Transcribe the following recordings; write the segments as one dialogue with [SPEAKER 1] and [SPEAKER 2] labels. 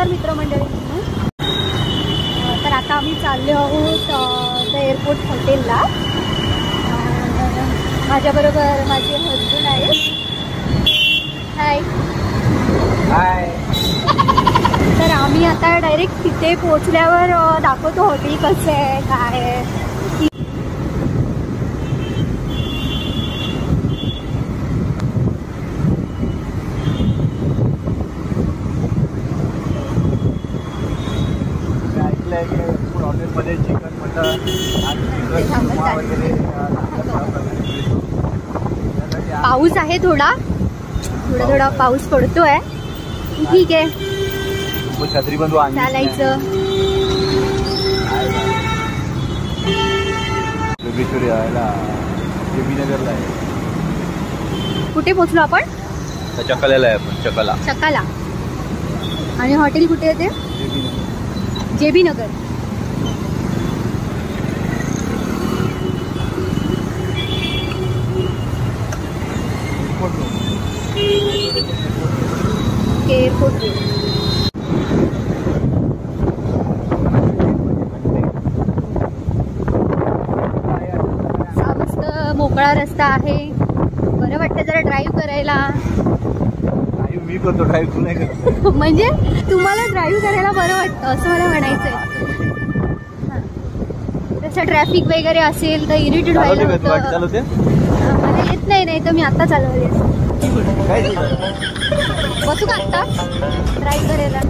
[SPEAKER 1] नमस्कार मित्रमंडळी. तर आता आम्ही चाललो आहोत द एअरपोर्ट हॉटेलला. माझ्याबरोबर माझे हजबंड आहे. हाय
[SPEAKER 2] हाय.
[SPEAKER 1] तर आम्ही आता डायरेक्ट तिथे पोहोचल्यावर दाखवतो हॉटेल कसं आहे काय आहे.
[SPEAKER 2] हॉटेलमध्ये चिकन मटन
[SPEAKER 1] पाऊस आहे थोडा पाऊस पडतोय. ठीक आहे
[SPEAKER 2] छत्री पण
[SPEAKER 1] चालायचं.
[SPEAKER 2] नगरला आहे.
[SPEAKER 1] कुठे पोहोचलो आपण?
[SPEAKER 2] चकाल्याला आहे आपण.
[SPEAKER 1] चकाला. आणि हॉटेल कुठे आहे ते? जेबी नगर. एअरपोर्ट. मस्त मोकळा रस्ता आहे. बरं वाटतं जरा ड्राईव्ह करायला.
[SPEAKER 2] मी करतो ड्राईव्ह, तू नाही करत.
[SPEAKER 1] म्हणजे तुम्हाला ड्राईव्ह करायला बरं वाटतं असं मला म्हणायचंय. तसं ट्रॅफिक वगैरे असेल तर इरिटेट व्हायला होतं. मला येत नाही तर मी आता चालवली असते. बसू का आत्ता ड्राईव्ह करायला?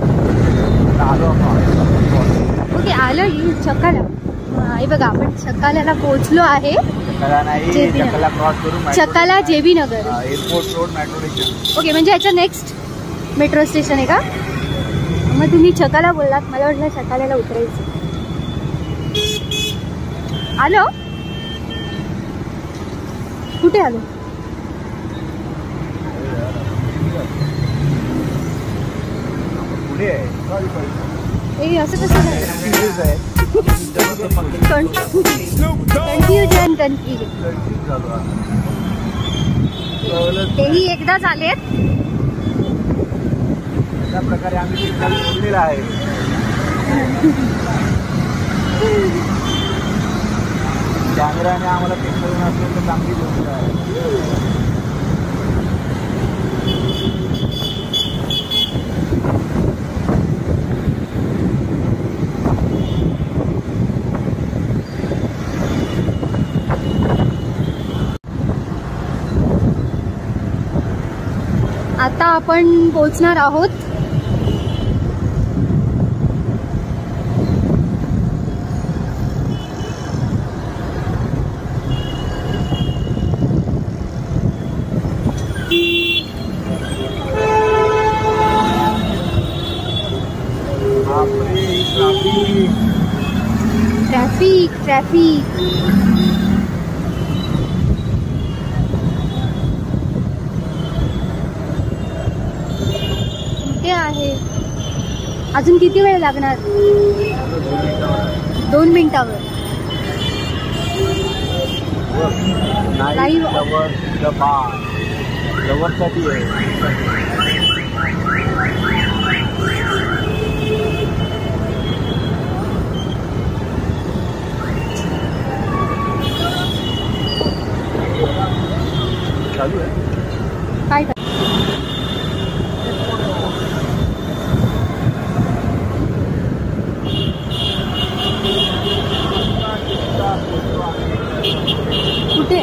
[SPEAKER 1] ओके आलो चकाला. हे बघा आपण चकाल्याला पोहोचलो आहे. Chakala JB Nagar
[SPEAKER 2] airport road metro station.
[SPEAKER 1] Okay म्हणजे याच्या नेक्स्ट मेट्रो स्टेशन आहे का? मग तुम्ही चकाला बोललात, मला वाटलं चकाल्याला उतरायचं. आलो. कुठे आलो?
[SPEAKER 2] पुढे
[SPEAKER 1] ए असं कसं कन्फ्युजन. तेही एकदाच आलेत.
[SPEAKER 2] अशा प्रकारे आम्ही सिग्नल सोडलेला आहे. कॅमेराने आम्हाला पिक्चर नसेल तर चांगली गोष्ट आहे.
[SPEAKER 1] आता आपण पोहोचणार आहोत ट्रॅफिक. आहे. अजून किती वेळ लागणार? 2 मिनिटावर. लाईव्ह
[SPEAKER 2] चालू आहे
[SPEAKER 1] काय? कुठे?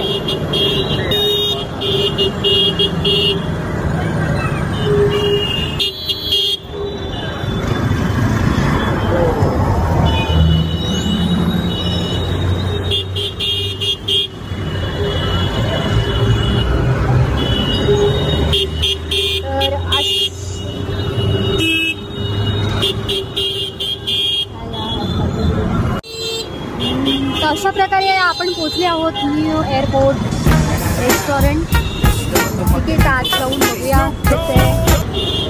[SPEAKER 1] तर अशा प्रकारे आपण पोहोचले आहोत न्यू एअरपोर्ट रेस्टॉरंट. तिथे आत जाऊन बघूया कसं आहे.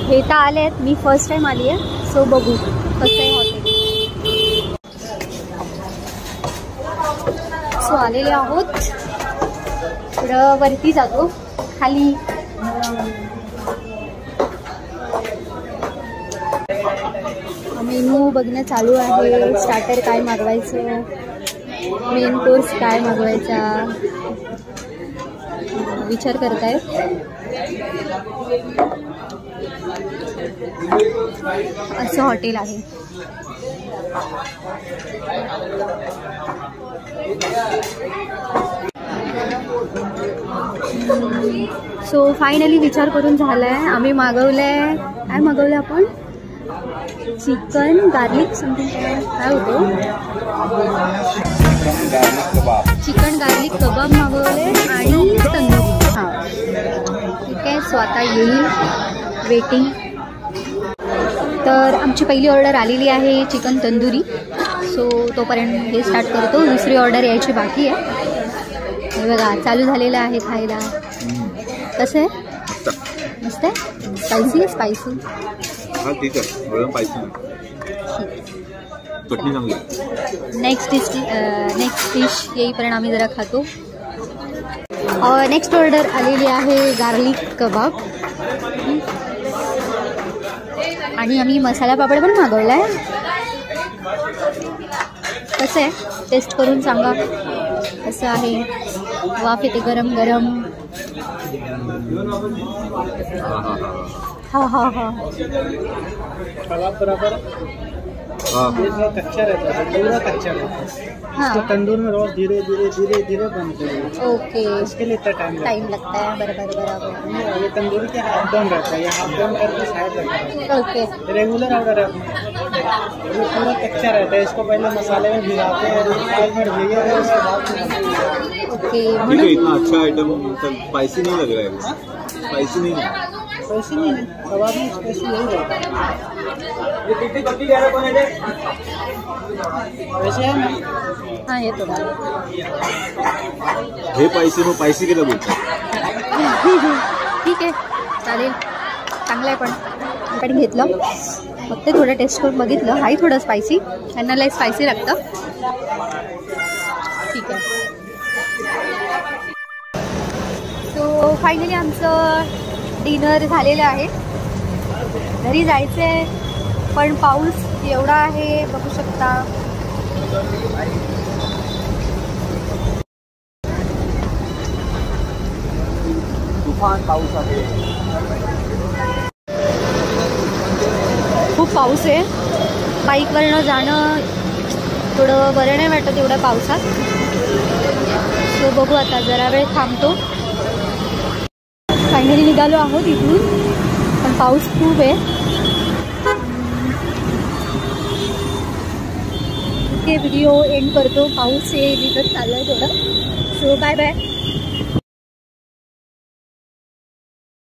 [SPEAKER 1] हे तर आले आहेत, मी फर्स्ट टाइम आली आहे, सो बघू कसं आहे हॉटेल. सो आलेले आहोत. थोडं वरती जातो, खाली मेनू बघणं चालू आहे. स्टार्टर काय मागवायचं, मेन कोर्स काय मागवायचा विचार करतायत. असं हॉटेल आहे. सो फायनली विचार करून झालाय. आम्ही मागवलंय, काय मागवलं आपण, चिकन गार्लिक समथिंग काय होतं, चिकन गार्लिक कबाब मागवले आणि तंदुरी. हां ठीक आहे. सो आता येईल, वेटिंग. तर आमची पहिली ऑर्डर आलेली आहे चिकन तंदुरी. सो तोपर्यंत हे स्टार्ट करतो. दुसरी ऑर्डर यायची बाकी आहे. हे बघा चालू झालेलं आहे खायला. कसं आहे, मस्त आहे. स्पायसी आहे, स्पायसी.
[SPEAKER 2] ठीक आहे, स्पायसी. चटणी चांगली. नेक्स्ट
[SPEAKER 1] डिश येईपर्यंत आम्ही जरा खातो. नेक्स्ट ऑर्डर आलेली आहे गार्लिक कबाब आणि आम्ही मसाला पापड पण मागवला आहे. कसं आहे, टेस्ट करून सांगा कसं आहे. वाफ येते गरम गरम. हाँ हाँ हाँ
[SPEAKER 3] कबाब बराबर कच्चा रहता है, पूरा कच्चा रहता है.
[SPEAKER 1] हाँ.
[SPEAKER 3] तो तंदूर में रोज धीरे धीरे धीरे धीरे बनते हैं.
[SPEAKER 1] ओके,
[SPEAKER 3] इसके लिए इतना
[SPEAKER 1] टाइम लगता है. बराबर बराबर.
[SPEAKER 3] ये तंदूरी के हाफ डाउन रहता है, ये हाफ डाउन करके साइड रखता है.
[SPEAKER 1] ओके,
[SPEAKER 3] रेगुलर ऑर्डर है ये पूरा कच्चा रहता है. इसको पहले मसाले में भिगाते हैं, 5 मिनट भिगेगा उसके बाद.
[SPEAKER 1] ओके.
[SPEAKER 2] ठीक है. इतना अच्छा आइटम, स्पाइसी नहीं लग रहा है. स्पाइसी नहीं है.
[SPEAKER 3] स्पाइसी नहीं है कबाब में, स्पाइसी यही रहता है. वैसे है ना.
[SPEAKER 1] हाँ ये थोडा
[SPEAKER 2] हे स्पाइसी मग स्पाइसी केलं बोलतात.
[SPEAKER 1] ठीक आहे, चालेल. चांगलं आहे. पण आमच्याकडे घेतलं फक्त थोडं टेस्ट करून बघितलं. हाही थोडं स्पायसी, त्यांना लई स्पायसी लागतं. ठीक आहे. सो फायनली आमचं डिनर झालेलं आहे. घरी जायचं आहे, पण पाऊस एवढा आहे बघू शकता.
[SPEAKER 2] तुफान पाऊस आहे.
[SPEAKER 1] खूप पाऊस आहे. बाईकवरनं जाणं थोडं बरं नाही वाटत एवढ्या पावसात. सो बघू आता, जरा वेळ थांबतो. फायनली निघालो आहोत इथून, पण पाऊस खूप आहे. व्हिडिओ एंड करतो. पाऊस येईल इथंच चाललं आहे थोडं. So bye bye.